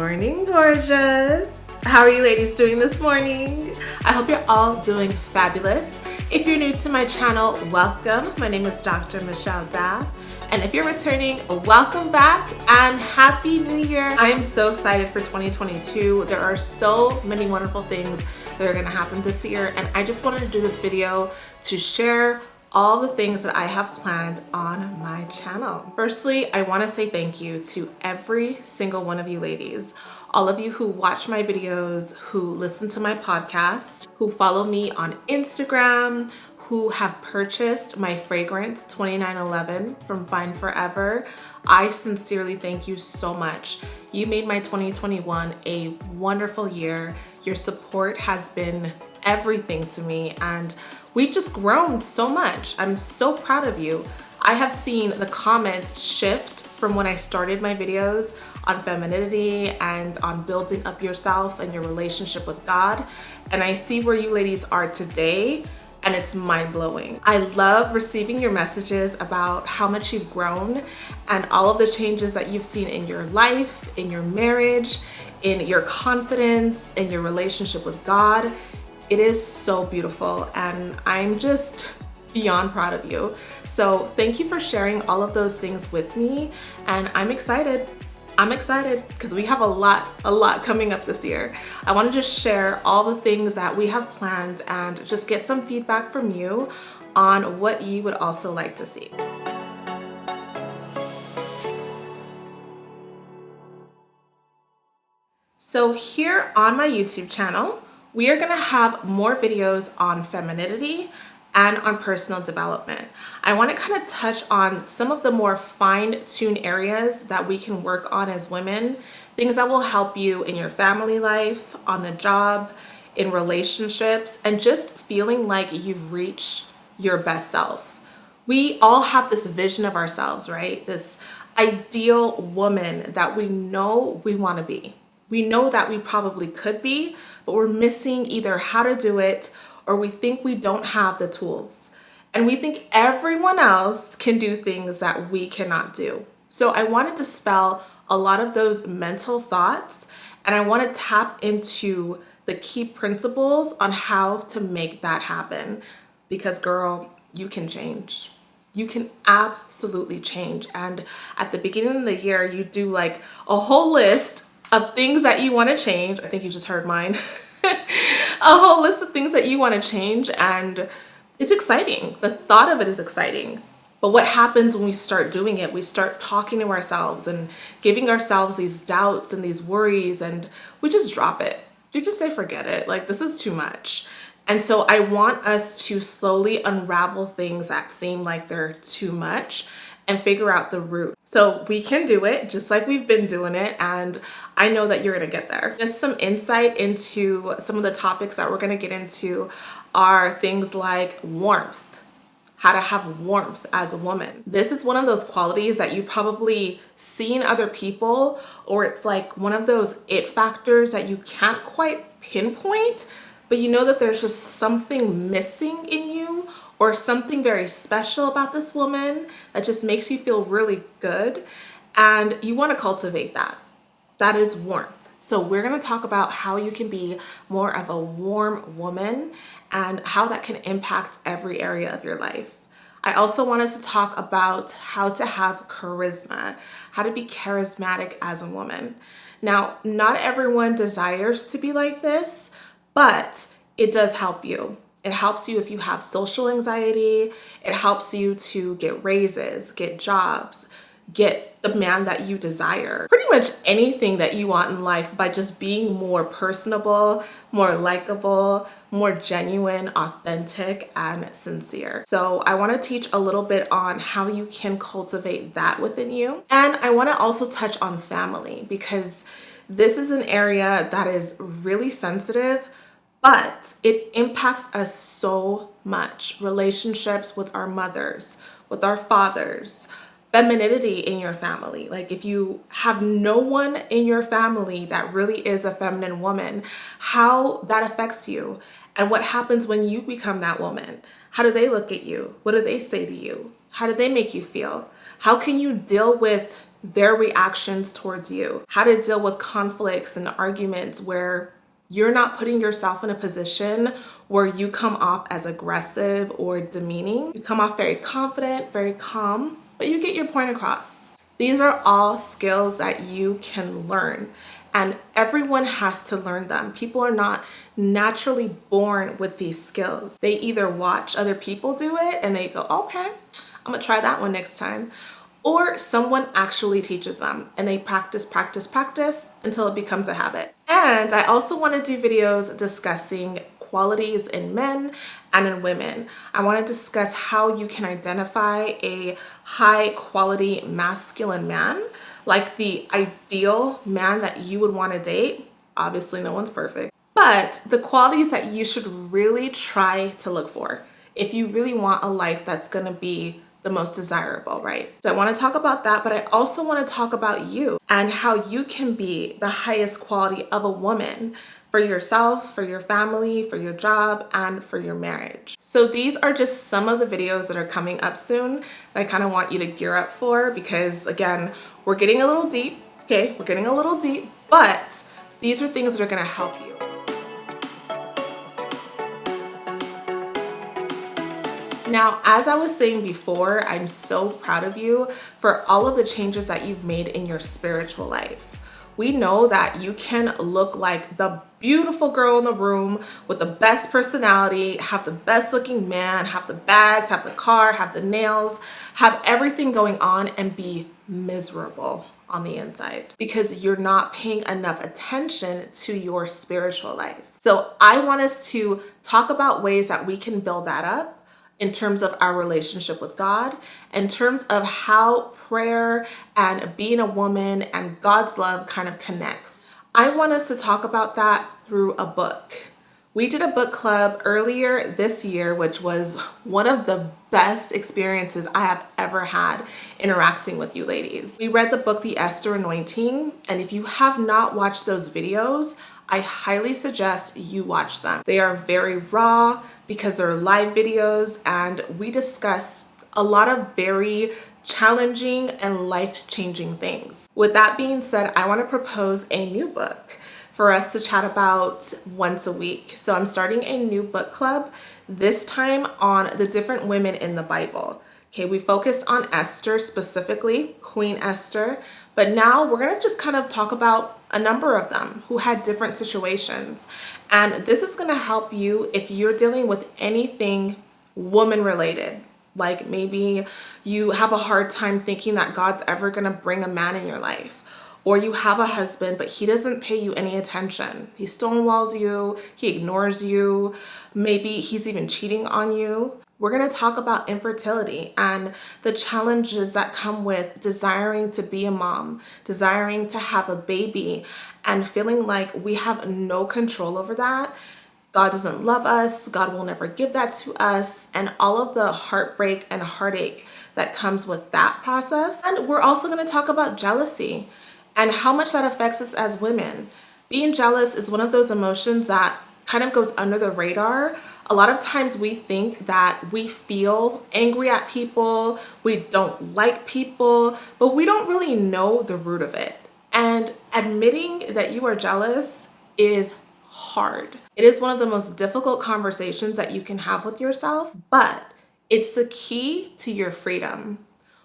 morning, gorgeous. How are you ladies doing this morning? I hope you're all doing fabulous. If you're new to my channel, welcome. My name is Dr. Michelle Daff. And if you're returning, welcome back and Happy New Year. I am so excited for 2022. There are so many wonderful things that are gonna happen this year. And I just wanted to do this video to share all the things that I have planned on my channel. Firstly, I wanna say thank you to every single one of you ladies. All of you who watch my videos, who listen to my podcast, who follow me on Instagram, who have purchased my fragrance 2911 from Find Forever. I sincerely thank you so much. You made my 2021 a wonderful year. Your support has been everything to me and we've just grown so much. I'm so proud of you. I have seen the comments shift from when I started my videos on femininity and on building up yourself and your relationship with God. And I see where you ladies are today and it's mind-blowing. I love receiving your messages about how much you've grown and all of the changes that you've seen in your life, in your marriage, in your confidence, in your relationship with God. It is so beautiful and I'm just beyond proud of you. So thank you for sharing all of those things with me and I'm excited. I'm excited because we have a lot coming up this year. I want to just share all the things that we have planned and just get some feedback from you on what you would also like to see. So here on my YouTube channel, we are going to have more videos on femininity and on personal development. I want to kind of touch on some of the more fine-tuned areas that we can work on as women, things that will help you in your family life, on the job, in relationships, and just feeling like you've reached your best self. We all have this vision of ourselves, right? This ideal woman that we know we want to be. We know that we probably could be, but we're missing either how to do it or we think we don't have the tools. And we think everyone else can do things that we cannot do. So I want to dispel a lot of those mental thoughts and I want to tap into the key principles on how to make that happen. Because girl, you can change. You can absolutely change. And at the beginning of the year, you do like a whole list of things that you want to change. I think you just heard mine. A whole list of things that you want to change and it's exciting. The thought of it is exciting. But what happens when we start doing it? We start talking to ourselves and giving ourselves these doubts and these worries and we just drop it. You just say, forget it. Like, this is too much. And so I want us to slowly unravel things that seem like they're too much and figure out the root. So we can do it just like we've been doing it. And I know that you're gonna get there. Just some insight into some of the topics that we're gonna get into are things like warmth, how to have warmth as a woman. This is one of those qualities that you probably see in other people, or it's like one of those it factors that you can't quite pinpoint, but you know that there's just something missing in you or something very special about this woman that just makes you feel really good and you want to cultivate that. That is warmth. So we're going to talk about how you can be more of a warm woman and how that can impact every area of your life. I also want us to talk about how to have charisma, how to be charismatic as a woman. Now, not everyone desires to be like this, but it does help you. It helps you if you have social anxiety. It helps you to get raises, get jobs, get the man that you desire. Pretty much anything that you want in life by just being more personable, more likable, more genuine, authentic, and sincere. So I want to teach a little bit on how you can cultivate that within you. And I want to also touch on family because this is an area that is really sensitive, but it impacts us so much. Relationships with our mothers, with our fathers, femininity in your family. Like if you have no one in your family that really is a feminine woman, how that affects you and what happens when you become that woman. How do they look at you? What do they say to you? How do they make you feel? How can you deal with their reactions towards you, how to deal with conflicts and arguments where you're not putting yourself in a position where you come off as aggressive or demeaning. You come off very confident, very calm, but you get your point across. These are all skills that you can learn, and everyone has to learn them. People are not naturally born with these skills. They either watch other people do it and they go, okay, I'm gonna try that one next time. Or someone actually teaches them and they practice until it becomes a habit. And I also want to do videos discussing qualities in men and in women. I want to discuss how you can identify a high quality masculine man, like the ideal man that you would want to date. Obviously, no one's perfect, but the qualities that you should really try to look for if you really want a life that's going to be the most desirable, right? So I want to talk about that, but I also want to talk about you and how you can be the highest quality of a woman for yourself, for your family, for your job, and for your marriage. So these are just some of the videos that are coming up soon that I kind of want you to gear up for, because again, we're getting a little deep, okay? We're getting a little deep, but these are things that are going to help you. Now, as I was saying before, I'm so proud of you for all of the changes that you've made in your spiritual life. We know that you can look like the beautiful girl in the room with the best personality, have the best looking man, have the bags, have the car, have the nails, have everything going on and be miserable on the inside because you're not paying enough attention to your spiritual life. So I want us to talk about ways that we can build that up in terms of our relationship with God, in terms of how prayer and being a woman and God's love kind of connects. I want us to talk about that through a book. We did a book club earlier this year, which was one of the best experiences I have ever had interacting with you ladies. We read the book, The Esther Anointing, and if you have not watched those videos, I highly suggest you watch them. They are very raw because they're live videos, and we discuss a lot of very challenging and life-changing things. With that being said, I want to propose a new book for us to chat about once a week. So I'm starting a new book club, this time on the different women in the Bible. Okay, we focused on Esther specifically, Queen Esther, but now we're gonna just kind of talk about a number of them who had different situations. And this is gonna help you if you're dealing with anything woman related. Like maybe you have a hard time thinking that God's ever gonna bring a man in your life. Or you have a husband, but he doesn't pay you any attention. He stonewalls you, he ignores you, maybe he's even cheating on you. We're gonna talk about infertility and the challenges that come with desiring to be a mom, desiring to have a baby, and feeling like we have no control over that. God doesn't love us, God will never give that to us, and all of the heartbreak and heartache that comes with that process. And we're also gonna talk about jealousy and how much that affects us as women. Being jealous is one of those emotions that kind of goes under the radar. A lot of times we think that we feel angry at people, we don't like people, but we don't really know the root of it. And admitting that you are jealous is hard. It is one of the most difficult conversations that you can have with yourself, but it's the key to your freedom.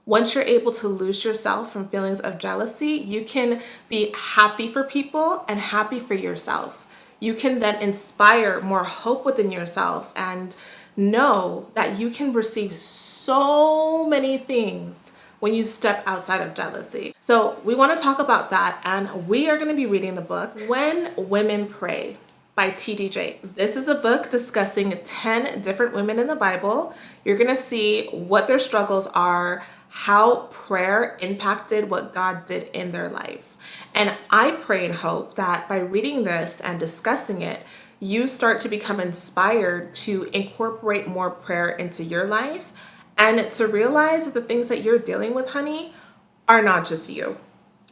Once you're able to lose yourself from feelings of jealousy, you can be happy for people and happy for yourself. You can then inspire more hope within yourself and know that you can receive so many things when you step outside of jealousy. So we want to talk about that, and we are going to be reading the book When Women Pray by T.D. Jakes. This is a book discussing 10 different women in the Bible. You're going to see what their struggles are, how prayer impacted what God did in their life. And I pray and hope that by reading this and discussing it, you start to become inspired to incorporate more prayer into your life and to realize that the things that you're dealing with, honey, are not just you.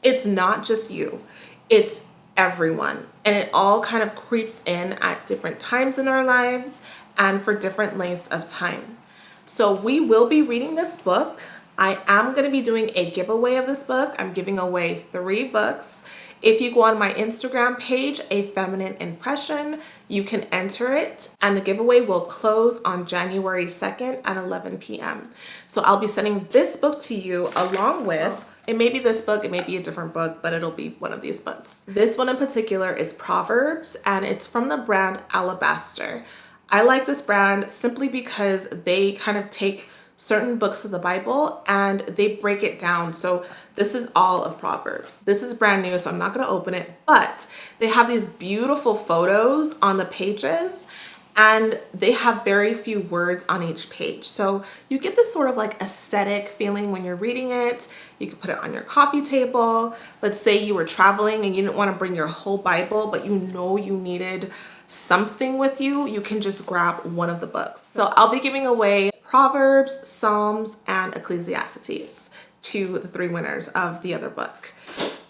It's not just you. It's everyone. And it all kind of creeps in at different times in our lives and for different lengths of time. So we will be reading this book I am going to be doing a giveaway of this book. I'm giving away 3 books. If you go on my Instagram page, A Feminine Impression, you can enter it, and the giveaway will close on January 2nd at 11 p.m. So I'll be sending this book to you along with, it may be this book, it may be a different book, but it'll be one of these books. This one in particular is Proverbs, and it's from the brand Alabaster. I like this brand simply because they kind of take certain books of the Bible and they break it down. So this is all of Proverbs. This is brand new, so I'm not going to open it, but they have these beautiful photos on the pages and they have very few words on each page. So you get this sort of like aesthetic feeling when you're reading it. You can put it on your coffee table. Let's say you were traveling and you didn't want to bring your whole Bible, but you know you needed something with you. You can just grab one of the books. So I'll be giving away Proverbs, Psalms, and Ecclesiastes to the 3 winners of the other book.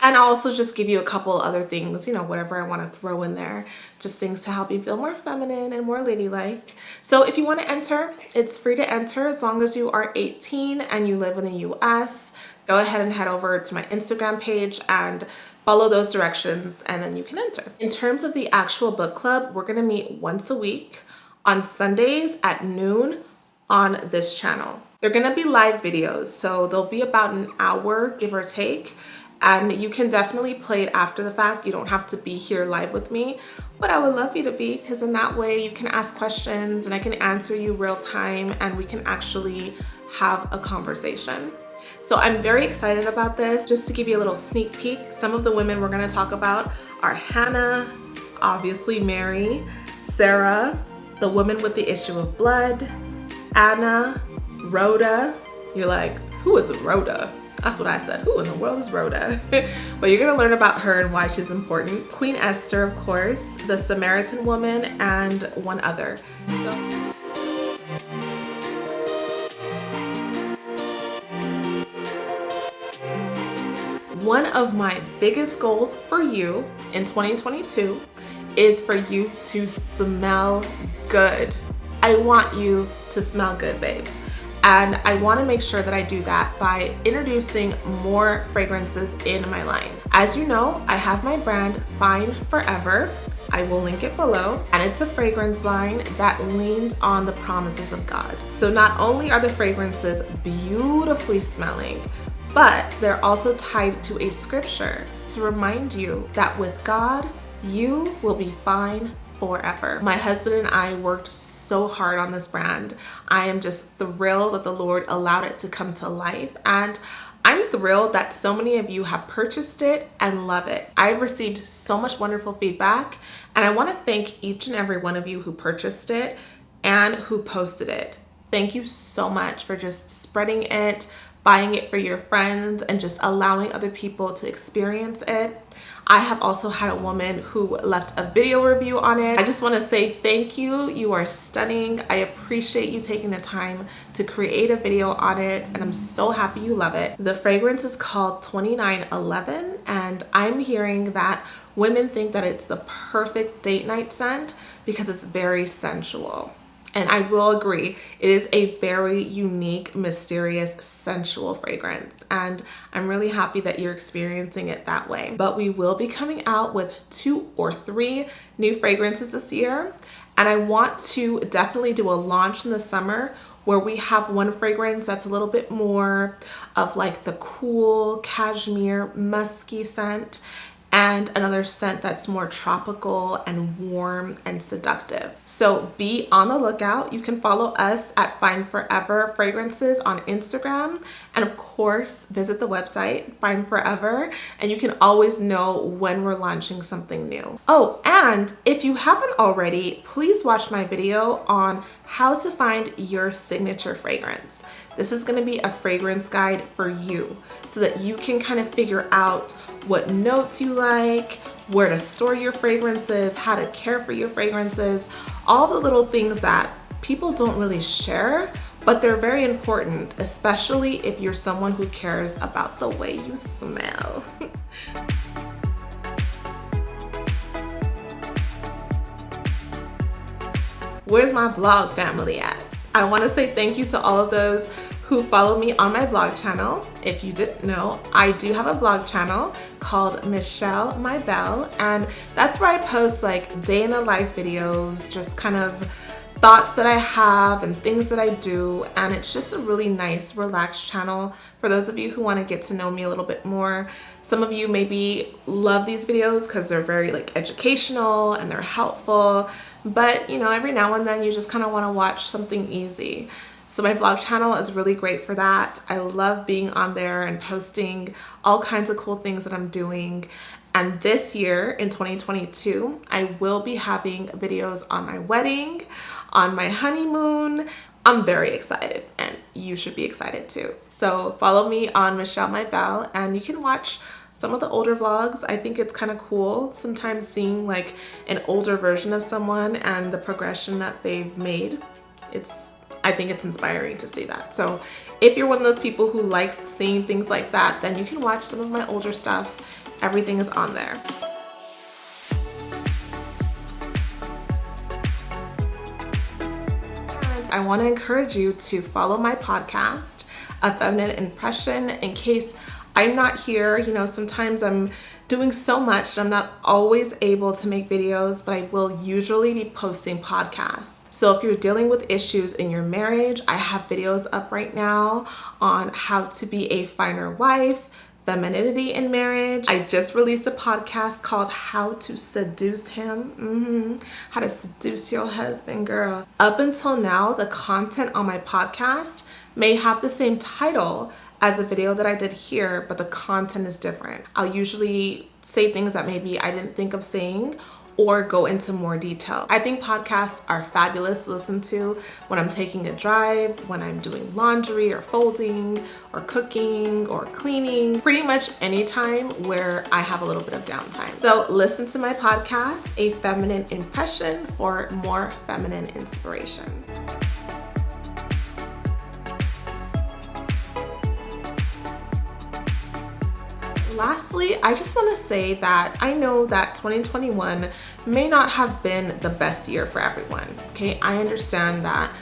And I'll also just give you a couple other things, you know, whatever I want to throw in there, just things to help you feel more feminine and more ladylike. So if you want to enter, it's free to enter as long as you are 18 and you live in the US. Go ahead and head over to my Instagram page and follow those directions and then you can enter. In terms of the actual book club, we're going to meet once a week on Sundays at noon on this channel. They're going to be live videos, so they'll be about an hour, give or take. And you can definitely play it after the fact. You don't have to be here live with me, but I would love you to be, because in that way you can ask questions and I can answer you real time and we can actually have a conversation. So I'm very excited about this. Just to give you a little sneak peek, some of the women we're going to talk about are Hannah, obviously Mary, Sarah, the woman with the issue of blood, Anna, Rhoda. You're like, who is Rhoda? That's what I said. Who in the world is Rhoda? But you're going to learn about her and why she's important. Queen Esther, of course, the Samaritan woman, and one other. So one of my biggest goals for you in 2022 is for you to smell good. I want you to smell good, babe. And I want to make sure that I do that by introducing more fragrances in my line. As you know, I have my brand Fine Forever. I will link it below, and it's a fragrance line that leans on the promises of God. So not only are the fragrances beautifully smelling, but they're also tied to a scripture to remind you that with God, you will be fine forever. My husband and I worked so hard on this brand. I am just thrilled that the Lord allowed it to come to life, and I'm thrilled that so many of you have purchased it and love it. I've received so much wonderful feedback, and I want to thank each and every one of you who purchased it and who posted it. Thank you so much for just spreading it, buying it for your friends, and just allowing other people to experience it. I have also had a woman who left a video review on it. I just want to say thank you. You are stunning. I appreciate you taking the time to create a video on it, and I'm so happy you love it. The fragrance is called 2911, and I'm hearing that women think that it's the perfect date night scent because it's very sensual. And I will agree, it is a very unique, mysterious, sensual fragrance. And I'm really happy that you're experiencing it that way. But we will be coming out with 2 or 3 new fragrances this year. And I want to definitely do a launch in the summer where we have one fragrance that's a little bit more of like the cool, cashmere, musky scent, and another scent that's more tropical and warm and seductive. So be on the lookout. You can follow us at Fine Forever Fragrances on Instagram, and of course visit the website Fine Forever, and you can always know when we're launching something new. Oh, and if you haven't already, please watch my video on how to find your signature fragrance. This is going to be a fragrance guide for you so that you can kind of figure out what notes you like, where to store your fragrances, how to care for your fragrances, all the little things that people don't really share, but they're very important, especially if you're someone who cares about the way you smell. Where's my vlog family at? I want to say thank you to all of those who follow me on my vlog channel. If you didn't know, I do have a vlog channel called Michelle My Belle, and that's where I post like day in the life videos, just kind of thoughts that I have and things that I do, and it's just a really nice, relaxed channel for those of you who want to get to know me a little bit more. Some of you maybe love these videos because they're very like educational and they're helpful, but you know, every now and then you just kind of want to watch something easy. So my vlog channel is really great for that. I love being on there and posting all kinds of cool things that I'm doing. And this year in 2022, I will be having videos on my wedding, on my honeymoon. I'm very excited, and you should be excited too. So follow me on Michelle My Belle, and you can watch some of the older vlogs. I think it's kind of cool sometimes seeing like an older version of someone and the progression that they've made. I think it's inspiring to see that. So if you're one of those people who likes seeing things like that, then you can watch some of my older stuff. Everything is on there. I want to encourage you to follow my podcast, A Feminine Impression, in case I'm not here. You know, sometimes I'm doing so much that I'm not always able to make videos, but I will usually be posting podcasts. So if you're dealing with issues in your marriage, I have videos up right now on how to be a finer wife, femininity in marriage. I just released a podcast called How to Seduce Him. How to seduce your husband, girl. Up until now, the content on my podcast may have the same title as the video that I did here, but the content is different. I'll usually say things that maybe I didn't think of saying, or go into more detail. I think podcasts are fabulous to listen to when I'm taking a drive, when I'm doing laundry or folding or cooking or cleaning, pretty much any time where I have a little bit of downtime. So listen to my podcast, A Feminine Impression, for more feminine inspiration. Lastly, I just want to say that I know that 2021 may not have been the best year for everyone. Okay, I understand that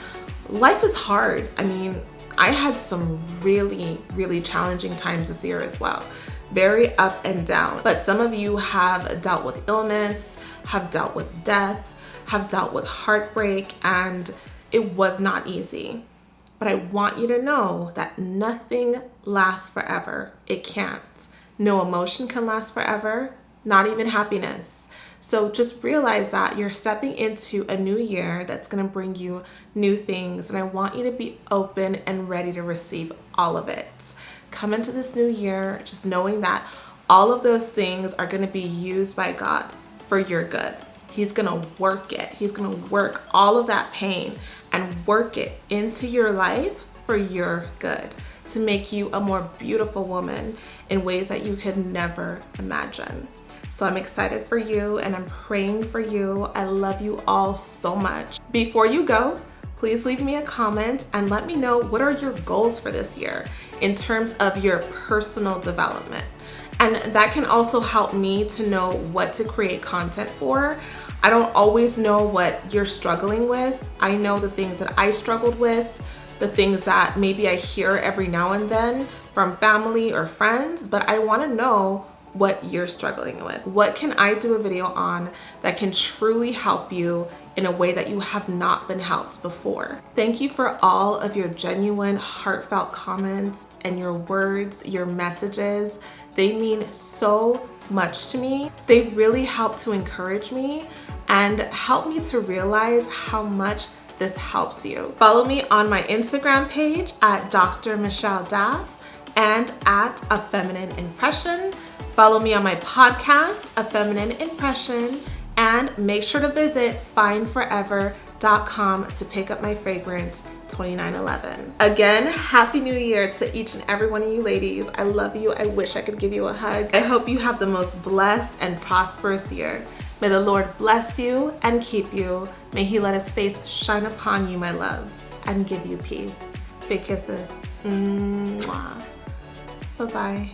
life is hard. I mean, I had some really, really challenging times this year as well. Very up and down. But some of you have dealt with illness, have dealt with death, have dealt with heartbreak, and it was not easy. But I want you to know that nothing lasts forever. It can't. No emotion can last forever, not even happiness. So just realize that you're stepping into a new year that's going to bring you new things, and I want you to be open and ready to receive all of it. Come into this new year just knowing that all of those things are going to be used by God for your good. He's going to work it. He's going to work all of that pain and work it into your life for your good, to make you a more beautiful woman in ways that you could never imagine. So I'm excited for you and I'm praying for you. I love you all so much. Before you go, please leave me a comment and let me know what are your goals for this year in terms of your personal development. And that can also help me to know what to create content for. I don't always know what you're struggling with. I know the things that I struggled with, the things that maybe I hear every now and then from family or friends, but I want to know what you're struggling with. What can I do a video on that can truly help you in a way that you have not been helped before? Thank you for all of your genuine, heartfelt comments and your words, your messages. They mean so much to me. They really help to encourage me and help me to realize how much this helps you. Follow me on my Instagram page at Dr. Michelle Daff and at A Feminine Impression. Follow me on my podcast, A Feminine Impression, and make sure to visit fineforever.com to pick up my fragrance 2911. Again, Happy New Year to each and every one of you ladies. I love you. I wish I could give you a hug. I hope you have the most blessed and prosperous year. May the Lord bless you and keep you. May He let His face shine upon you, my love, and give you peace. Big kisses. Mwah. Bye-bye.